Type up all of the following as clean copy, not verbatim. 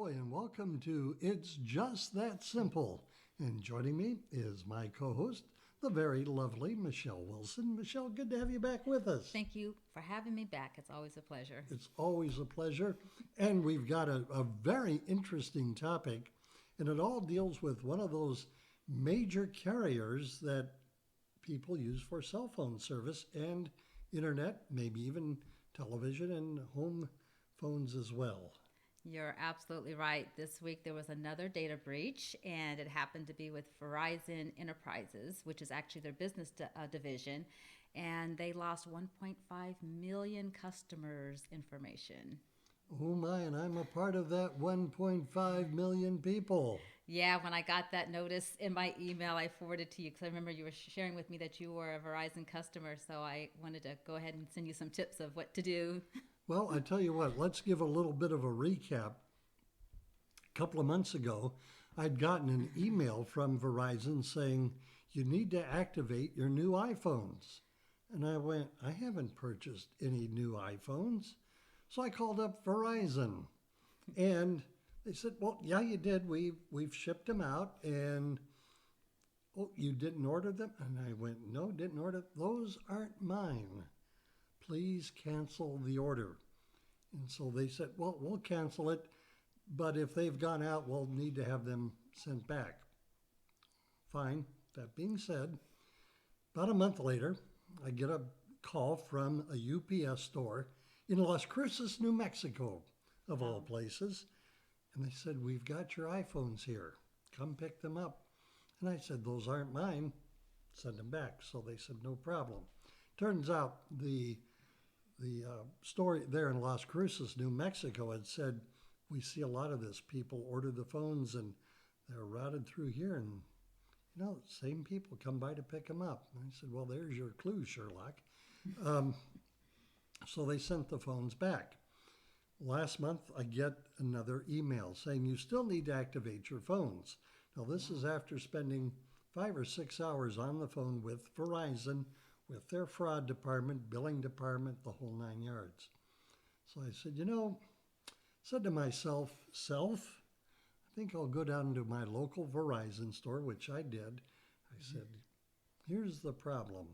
Hello and welcome to It's Just That Simple. And joining me is my co-host, the very lovely Michele Wilson. Michele, good to have you back with us. Thank you for having me back. It's always a pleasure. It's always a pleasure. And we've got a very interesting topic, and it all deals with one of those major carriers that people use for cell phone service and internet, maybe even television and home phones as well. You're absolutely right. This week there was another data breach, and it happened to be with Verizon Enterprises, which is actually their business division, and they lost 1.5 million customers' information. Oh my, and I'm a part of that 1.5 million people. Yeah, when I got that notice in my email, I forwarded to you because I remember you were sharing with me that you were a Verizon customer, so I wanted to go ahead and send you some tips of what to do. Well, I tell you what, let's give a little bit of a recap. A couple of months ago, I'd gotten an email from Verizon saying, you need to activate your new iPhones. And I went, I haven't purchased any new iPhones. So I called up Verizon. And they said, well, yeah, you did. We've shipped them out. And, oh, you didn't order them? And I went, no, didn't order. Those aren't mine. Please cancel the order. And so they said, well, we'll cancel it, but if they've gone out, we'll need to have them sent back. Fine. That being said, about a month later, I get a call from a UPS store in Las Cruces, New Mexico, of all places. And they said, we've got your iPhones here. Come pick them up. And I said, those aren't mine. Send them back. So they said, no problem. Turns out the story there in Las Cruces, New Mexico, had said, we see a lot of this. People order the phones and they're routed through here, and same people come by to pick them up. And I said, well, there's your clue, Sherlock. So they sent the phones back. Last month, I get another email saying you still need to activate your phones. Now, this is after spending 5 or 6 hours on the phone with Verizon, with their fraud department, billing department, the whole 9 yards. So I said, said to myself, I think I'll go down to my local Verizon store, which I did. I said, here's the problem,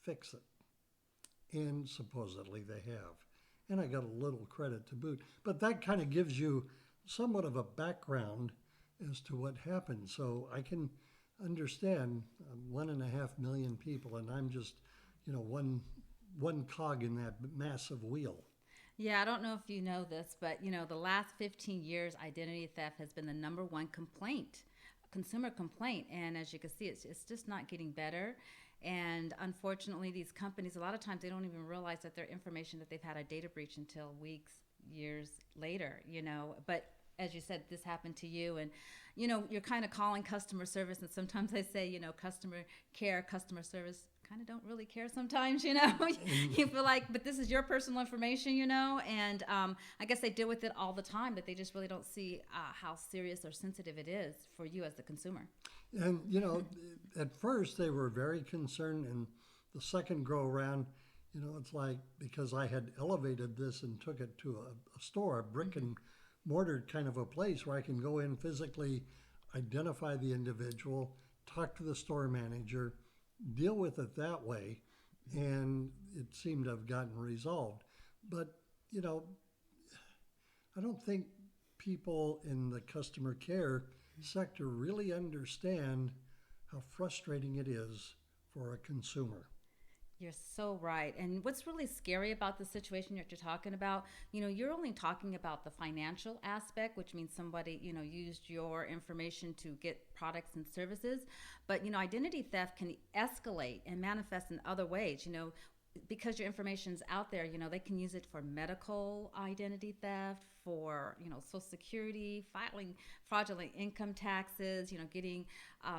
fix it. And supposedly they have. And I got a little credit to boot. But that kind of gives you somewhat of a background as to what happened. So I can understand 1.5 million people, and I'm just one cog in that massive wheel. Yeah, I don't know if you know this, but the last 15 years, identity theft has been the number one consumer complaint. And as you can see, it's just not getting better. And unfortunately, these companies, a lot of times they don't even realize that their information, that they've had a data breach until weeks, years later, But as you said, this happened to you, and you're kind of calling customer service, and sometimes they say, customer care, customer service kind of don't really care sometimes, you feel like, but this is your personal information, and I guess they deal with it all the time, but they just really don't see how serious or sensitive it is for you as the consumer. And, at first they were very concerned, and the second go around, it's like, because I had elevated this and took it to a store, a brick and mortar kind of a place where I can go in physically, identify the individual, talk to the store manager, deal with it that way, and it seemed to have gotten resolved. But, I don't think people in the customer care sector really understand how frustrating it is for a consumer. You're so right. And what's really scary about the situation that you're talking about, you're only talking about the financial aspect, which means somebody, used your information to get products and services. But, identity theft can escalate and manifest in other ways, because your information's out there, they can use it for medical identity theft, for, Social Security, filing fraudulent income taxes, getting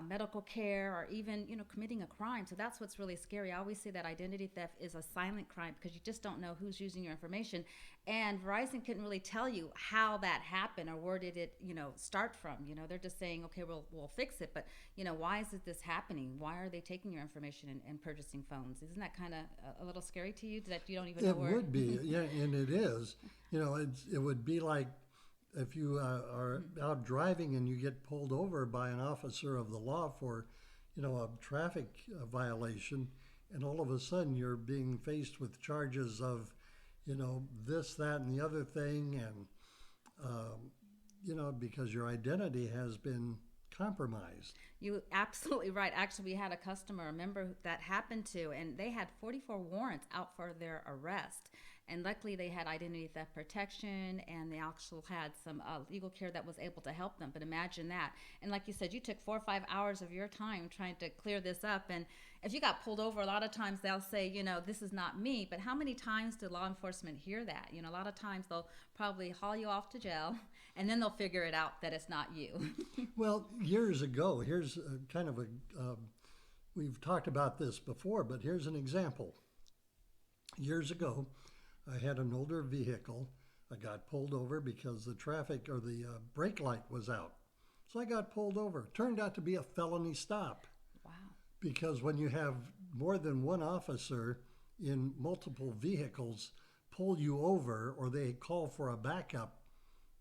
medical care, or even, committing a crime. So that's what's really scary. I always say that identity theft is a silent crime because you just don't know who's using your information. And Verizon couldn't really tell you how that happened or where did it, start from. They're just saying, okay, we'll fix it. But, why is this happening? Why are they taking your information and purchasing phones? Isn't that kind of a little scary to you that you don't even know where? It would be, yeah, and it is. It would be like if you are out driving and you get pulled over by an officer of the law for, a traffic violation, and all of a sudden you're being faced with charges of, this, that, and the other thing, and because your identity has been compromised. You absolutely right. Actually, we had a customer, a member that happened to, and they had 44 warrants out for their arrest. And luckily, they had identity theft protection, and they also had some legal care that was able to help them. But imagine that. And like you said, you took 4 or 5 hours of your time trying to clear this up. And if you got pulled over, a lot of times they'll say, this is not me. But how many times do law enforcement hear that? A lot of times they'll probably haul you off to jail, and then they'll figure it out that it's not you. Well, years ago, here's kind of we've talked about this before, but here's an example. Years ago, I had an older vehicle. I got pulled over because the traffic or the brake light was out. So I got pulled over. Turned out to be a felony stop. Wow. Because when you have more than one officer in multiple vehicles pull you over, or they call for a backup,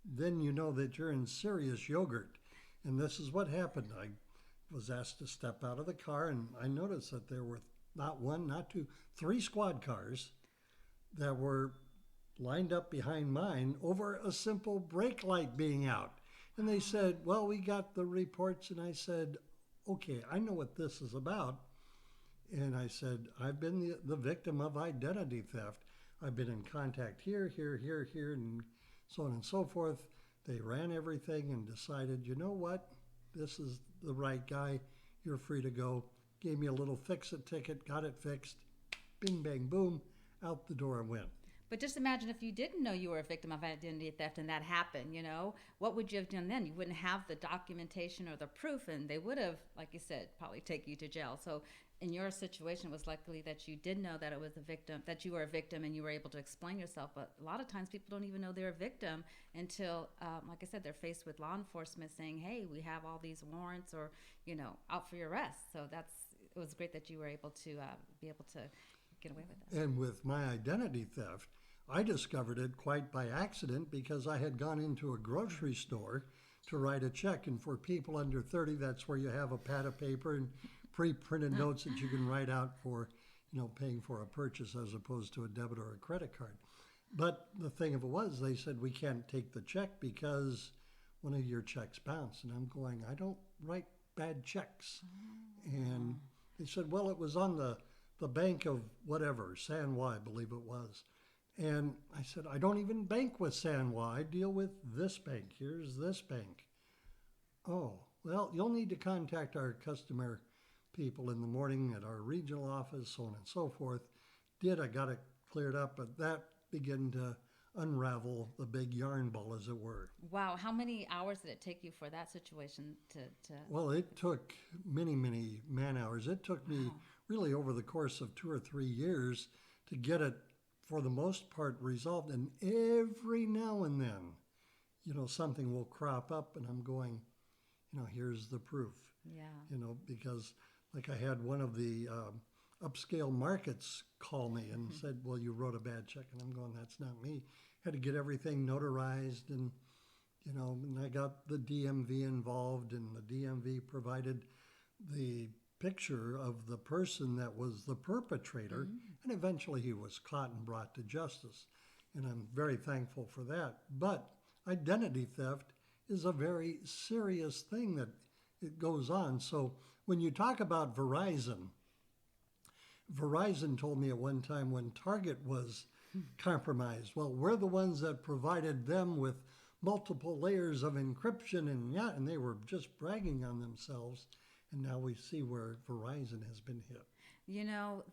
then you know that you're in serious yogurt. And this is what happened. I was asked to step out of the car, and I noticed that there were not one, not two, 3 squad cars that were lined up behind mine over a simple brake light being out. And they said, well, we got the reports. And I said, okay, I know what this is about. And I said, I've been the victim of identity theft. I've been in contact here, and so on and so forth. They ran everything and decided, you know what? This is the right guy. You're free to go. Gave me a little fix-it ticket, got it fixed. Bing, bang, boom. Out the door I went. But just imagine if you didn't know you were a victim of identity theft and that happened, what would you have done then? You wouldn't have the documentation or the proof, and they would have, like you said, probably take you to jail. So in your situation, it was likely that you did know that it was a victim, that you were a victim, and you were able to explain yourself. But a lot of times people don't even know they're a victim until, like I said, they're faced with law enforcement saying, hey, we have all these warrants or, out for your arrest. So it was great that you were able to be able to get away with it. And with my identity theft, I discovered it quite by accident because I had gone into a grocery store to write a check. And for people under 30, that's where you have a pad of paper and pre-printed notes that you can write out for, paying for a purchase as opposed to a debit or a credit card. But the thing of it was, they said, we can't take the check because one of your checks bounced. And I'm going, I don't write bad checks. And they said, well, it was on the bank of whatever, San Juan, I believe it was. And I said, I don't even bank with San Juan. I deal with this bank. Here's this bank. Oh, well, you'll need to contact our customer people in the morning at our regional office, so on and so forth. I got it cleared up, but that began to unravel the big yarn ball, as it were. Wow. How many hours did it take you for that situation to... Well, it took many, many man hours. It took me really over the course of 2 or 3 years to get it, for the most part, resolved. And every now and then, something will crop up and I'm going, here's the proof. Yeah. Because like I had one of the upscale markets call me and said, well, you wrote a bad check. And I'm going, that's not me. Had to get everything notarized and, and I got the DMV involved, and the DMV provided the picture of the person that was the perpetrator, and eventually he was caught and brought to justice. And I'm very thankful for that. But identity theft is a very serious thing that it goes on. So when you talk about Verizon told me at one time when Target was compromised, well, we're the ones that provided them with multiple layers of encryption, and they were just bragging on themselves. And now we see where Verizon has been hit.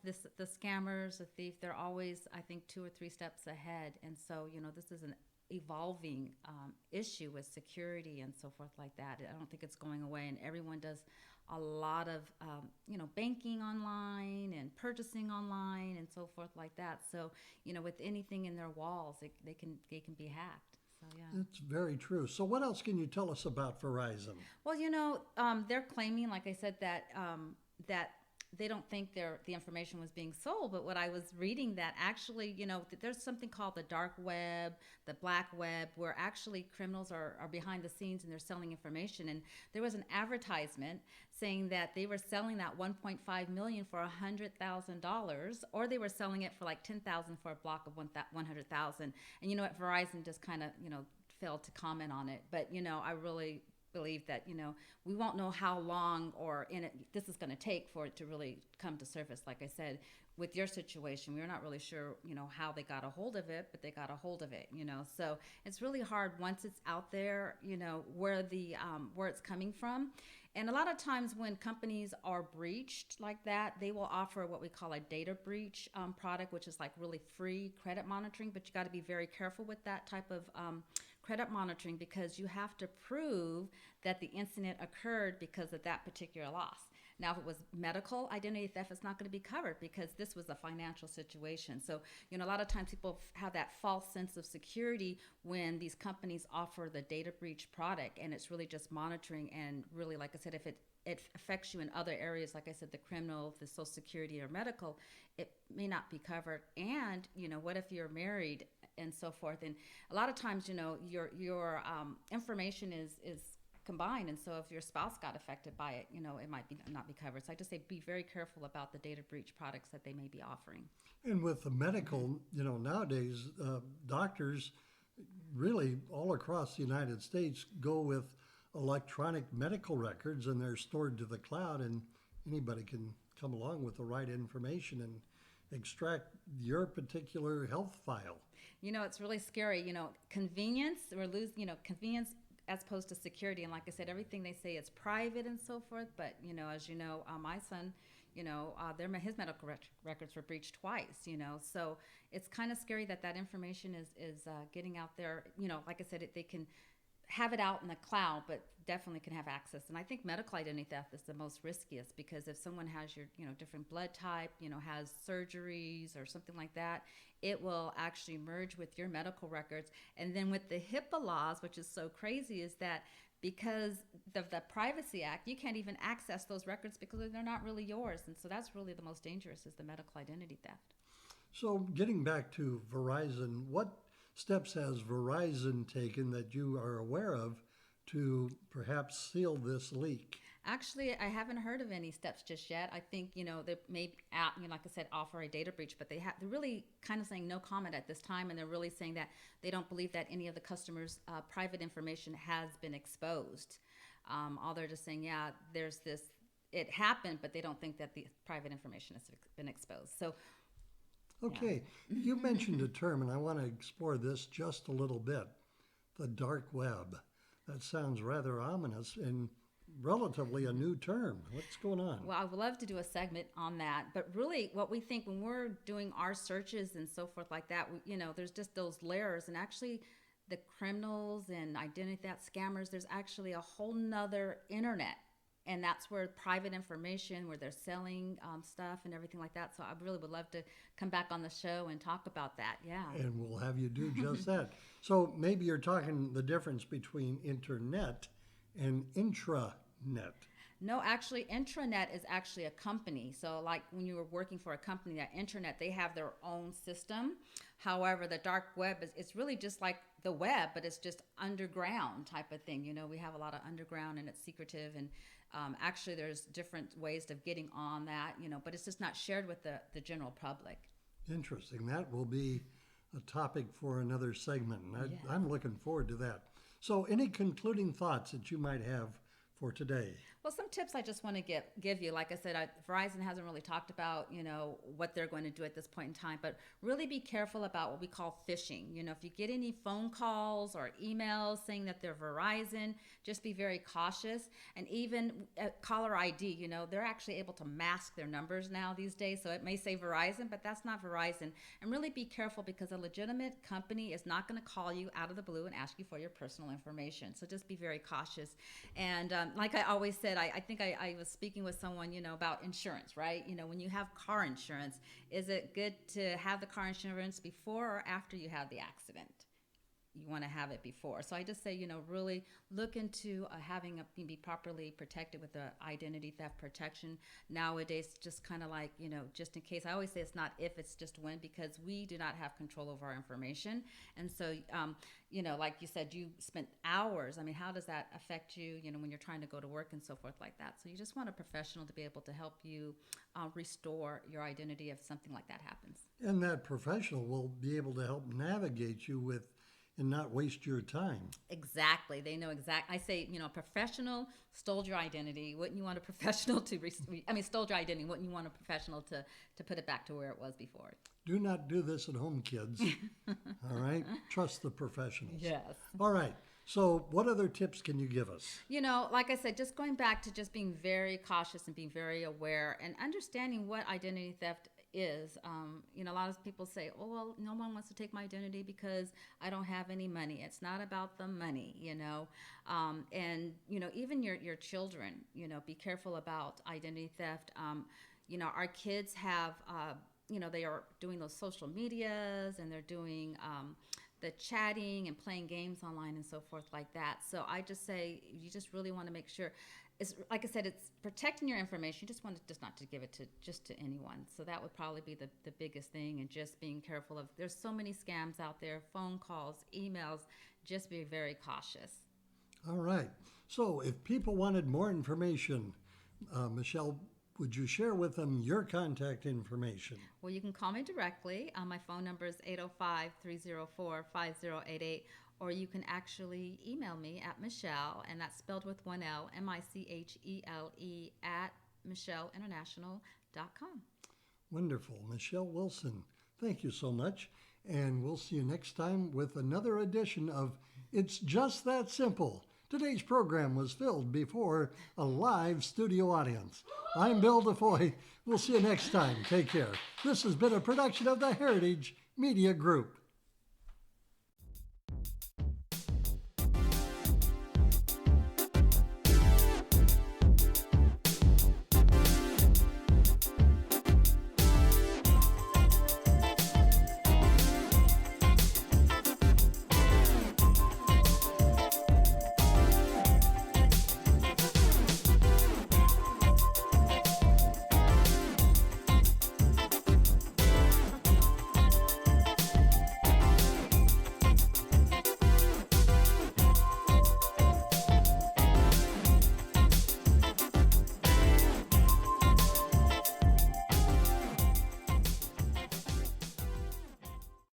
The scammers, the thief, they're always, I think, 2 or 3 steps ahead. And so, this is an evolving issue with security and so forth like that. I don't think it's going away. And everyone does a lot of, banking online and purchasing online and so forth like that. So, with anything in their walls, they can be hacked. So, yeah. It's very true. So what else can you tell us about Verizon? Well, they're claiming, like I said, that they don't think the information was being sold. But what I was reading, that actually, there's something called the dark web, the black web, where actually criminals are behind the scenes and they're selling information. And there was an advertisement saying that they were selling that 1.5 million for $100,000, or they were selling it for like 10,000 for a block of 100,000. And you know what, Verizon just kind of failed to comment on it. But I really believe that we won't know how long this is going to take for it to really come to surface. Like I said, with your situation, we're not really sure how they got a hold of it, but they got a hold of it. So it's really hard once it's out there, where it's coming from. And a lot of times when companies are breached like that, they will offer what we call a data breach product, which is like really free credit monitoring. But you got to be very careful with that type of credit monitoring, because you have to prove that the incident occurred because of that particular loss. Now, if it was medical identity theft, it's not going to be covered because this was a financial situation. So, a lot of times people have that false sense of security when these companies offer the data breach product, and it's really just monitoring. And really, like I said, if it affects you in other areas, like I said, the criminal, the social security, or medical, it may not be covered. And, what if you're married and so forth? And a lot of times, your information is combined, and so if your spouse got affected by it, it might not be covered. So I just say be very careful about the data breach products that they may be offering. And with the medical, nowadays, doctors really all across the United States go with electronic medical records, and they're stored to the cloud, and anybody can come along with the right information and extract your particular health file. It's really scary. Convenience, convenience as opposed to security. And like I said, everything they say is private and so forth. But, as you know, my son, his medical records were breached twice, So it's kind of scary that information is getting out there. Like I said, they can have it out in the cloud, but definitely can have access. And I think medical identity theft is the most riskiest, because if someone has your, different blood type, has surgeries or something like that, it will actually merge with your medical records. And then with the HIPAA laws, which is so crazy, is that because of the Privacy Act, you can't even access those records because they're not really yours. And so that's really the most dangerous, is the medical identity theft. So getting back to Verizon, what steps has Verizon taken that you are aware of to perhaps seal this leak? Actually, I haven't heard of any steps just yet. I think, they may, like I said, offer a data breach, but they're really kind of saying no comment at this time. And they're really saying that they don't believe that any of the customers' private information has been exposed. All they're just saying, there's this, it happened, but they don't think that the private information has been exposed. So, okay, you mentioned a term, and I want to explore this just a little bit. The dark web. That sounds rather ominous and relatively a new term. What's going on? Well, I would love to do a segment on that. But really, what we think when we're doing our searches and so forth like that, there's just those layers. And actually, the criminals and identity theft scammers, there's actually a whole nother internet. And that's where private information, where they're selling stuff and everything like that. So I really would love to come back on the show and talk about that. Yeah. And we'll have you do just that. So maybe you're talking the difference between internet and intranet. No, actually, intranet is actually a company. So like when you were working for a company, that internet, they have their own system. However, the dark web it's really just like the web, but it's just underground type of thing. We have a lot of underground, and it's secretive. And actually, there's different ways of getting on that, but it's just not shared with the general public. Interesting. That will be a topic for another segment. And I'm looking forward to that. So any concluding thoughts that you might have for today? Well, some tips I just want to give you. Like I said, Verizon hasn't really talked about, what they're going to do at this point in time, but really be careful about what we call phishing. If you get any phone calls or emails saying that they're Verizon, just be very cautious. And even caller ID, they're actually able to mask their numbers now these days. So it may say Verizon, but that's not Verizon. And really be careful, because a legitimate company is not going to call you out of the blue and ask you for your personal information. So just be very cautious. And like I always said, I think I was speaking with someone, about insurance, right? When you have car insurance, is it good to have the car insurance before or after you have the accident? you want to have it before. So I just say, really look into be properly protected with the identity theft protection. Nowadays, just kind of like, just in case, I always say it's not if, it's just when, because we do not have control over our information. And so, like you said, you spent hours. I mean, how does that affect you, when you're trying to go to work and so forth like that? So you just want a professional to be able to help you restore your identity if something like that happens. And that professional will be able to help navigate you with and not waste your time. Exactly. They know exactly. I say, a professional stole your identity. Wouldn't you want a professional stole your identity. Wouldn't you want a professional to put it back to where it was before? Do not do this at home, kids. All right? Trust the professionals. Yes. All right. So what other tips can you give us? Like I said, just going back to just being very cautious and being very aware and understanding what identity theft is. A lot of people say, oh, well, no one wants to take my identity because I don't have any money. It's not about the money, and, even your children, be careful about identity theft. Our kids have, they are doing those social medias and they're doing the chatting and playing games online and so forth like that. So I just say you just really want to make sure. It's, like I said, it's protecting your information. You just want to not to give it to anyone. So that would probably be the biggest thing, and just being careful of. There's so many scams out there, phone calls, emails. Just be very cautious. All right. So if people wanted more information, Michele, would you share with them your contact information? Well, you can call me directly. My phone number is 805-304-5088. Or you can actually email me at Michele, and that's spelled with one L, Michele, at MicheleInternational.com. Wonderful. Michele Wilson, thank you so much. And we'll see you next time with another edition of It's Just That Simple. Today's program was filmed before a live studio audience. I'm Bill DeFoi. We'll see you next time. Take care. This has been a production of the Heritage Media Group.